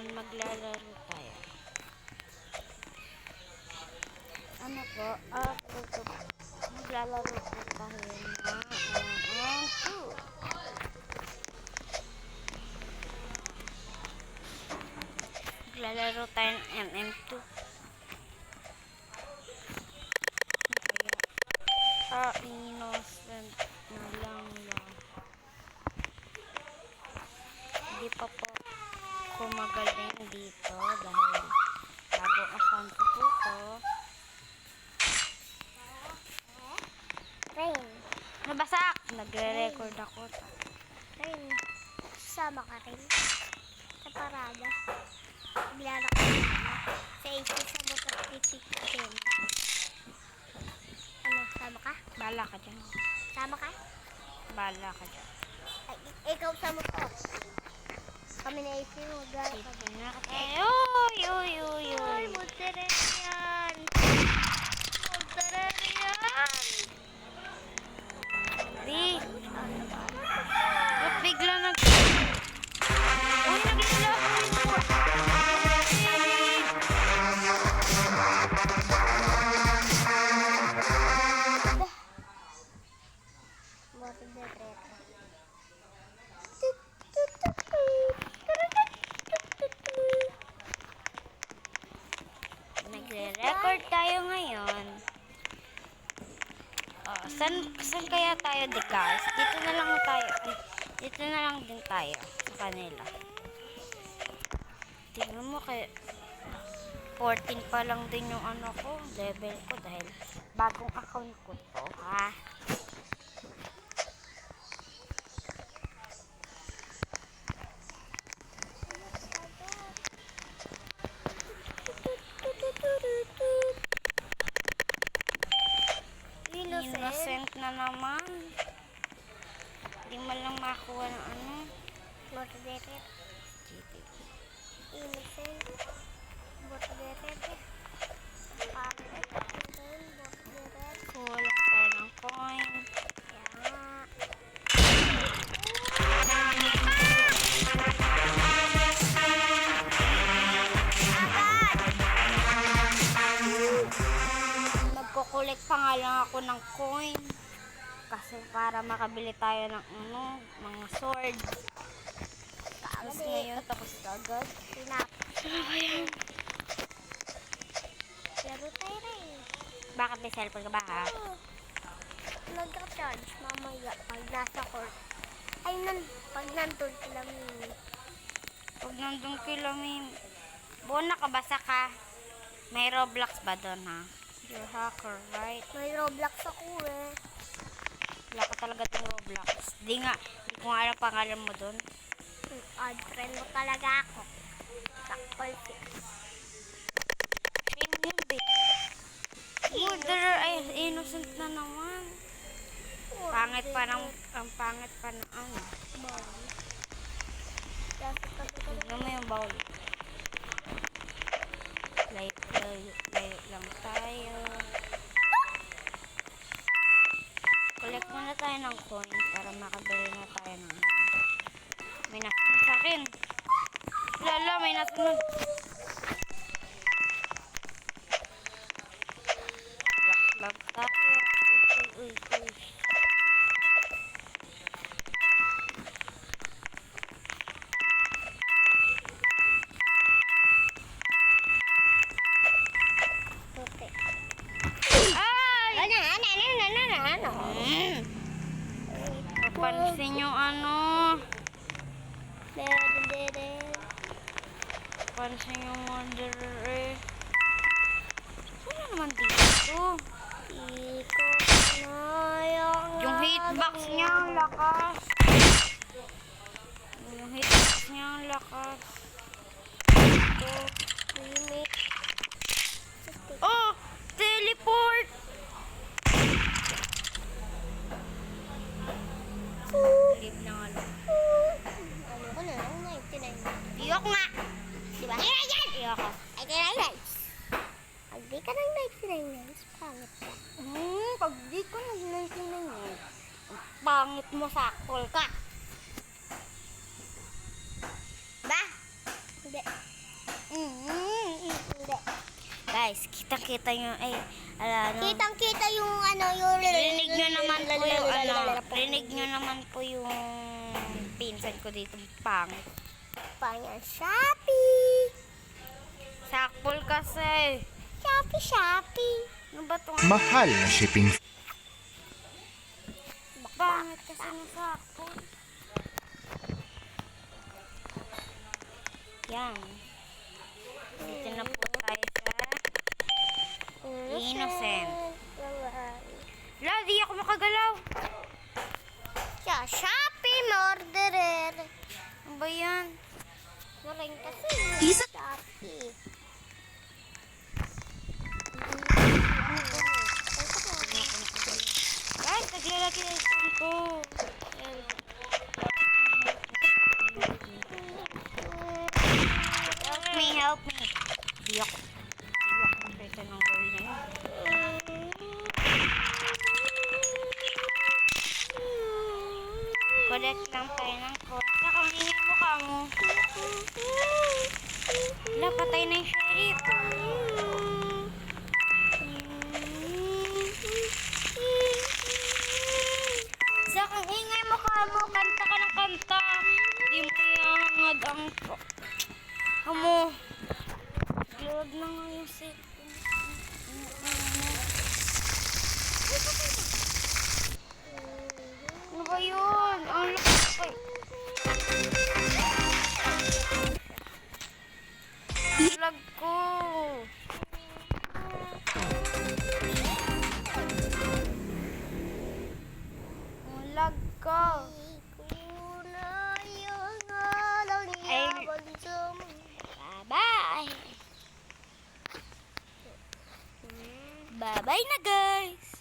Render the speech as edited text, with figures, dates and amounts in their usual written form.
Ngayon maglalaro tayo. Ano po? Maglalaro po tayo ng MM2. Maglalaro tayo ng MM2. Innocent na lang. Hindi pa po ako magaling dito dahil bago account ko po to. Rain. Nabasak! Nagre-record ako. Rain. Sama ka rin. Sa parada. Bilara ka rin. Sa AC sa motor titik-tikin. Ano, sama ka? Bala ka dyan. Sama ka? Bala ka dyan. Ay, ikaw sa motor. Kami na AC mo. Sige na. Uy, uy, uy, uy. Ay, motorera yan. Motorera yan. Di. Ba't bigla nag... Uy, naglala. Motorera. Nagre-record tayo ngayon. Oh, saan kaya tayo di guys? Dito na lang tayo. Ay, dito na lang din tayo sa kanila. Tingnan mo kay 14 pa lang din yung ano ko, level ko dahil bagong account ko to, ha? Innocent na naman. Hindi man lang makuha ng ano. Motorera. Innocent. Motorera. Pangit. Motorera. Kuha lang tayo ng coin. Kaya. Magkukulit pa nga lang ako ng coin. Kasi para makabili tayo ng ano, mga sword. Tapos ngayon, tapos agad. Ayan. Laro tayo rin. Bakit may cellphone ka ba ha? Nag-charge mamaya pag nasa court. Ay, pag nandun sila mimi. Huwag nandun kila Mim. Buwan nakabasa ka. May Roblox ba doon ha? You're hacker, right? May Roblox ako eh. Wala ka talaga itong Roblox. Di nga, di ko nga alam pangalan mo doon. Odd friend mo talaga ako. Sakpal si. Sino yun, babe? Murderer, ay, innocent na naman. Pangit pa ng, ang pangit pa ng ano. Tignan mo yung bowl. Layo lang tayo. Collect muna tayo ng coin para makabili na tayo ng may nasunod sa akin. Lala, may nasunod. Lag tayo. Uy. Puti. Ay! Ano? Papansin yung ano. Papansin yung murderer eh. Saan na naman dito? Yung hitbox niya ang lakas. Yung hitbox niya ang lakas. Oh! Teleport! Leave na nga lang. Iyok nga! Diba? Iyok ka. Ay, kailangan. Pag di ka ng 99 pangit ka. Pag di ko nag-99 yun, pangit mo sakol ka. Ba? Hindi. Guys, kita-kita nyo. Ay, ano. Kitang-kita yung ano, yung... Rinig nyo naman po yung ano. Rinig nyo naman po yung pinsan ko dito. Pangit. Panyan, Shopee. Sakpol kasi. Shopee. Ano ba itong Mahal na shipping. pangit kasi ng sakpol? Yan. Dito na po tayo sa Innocent. Wala, di ako makagalaw. Sa Shopee, murderer. Ano ba yan? Maring kasi. Shopee. Guys, naglalaki na yung phone ko. Ayan. Help me. Di ako nakita ng girl na yun. Collect lang tayo ng coins. Nakamingin yung mukha mo. Wala, patay na yung sheriff. Sa kang ingay mukha mo, kanta ka ng kanta. Di mo iangad ang... Amo. Glad na nga yung cellphone. Ano ba yun? Ang laki. Lag ko. Ang lag ko. Bye-bye. Bye-bye na guys.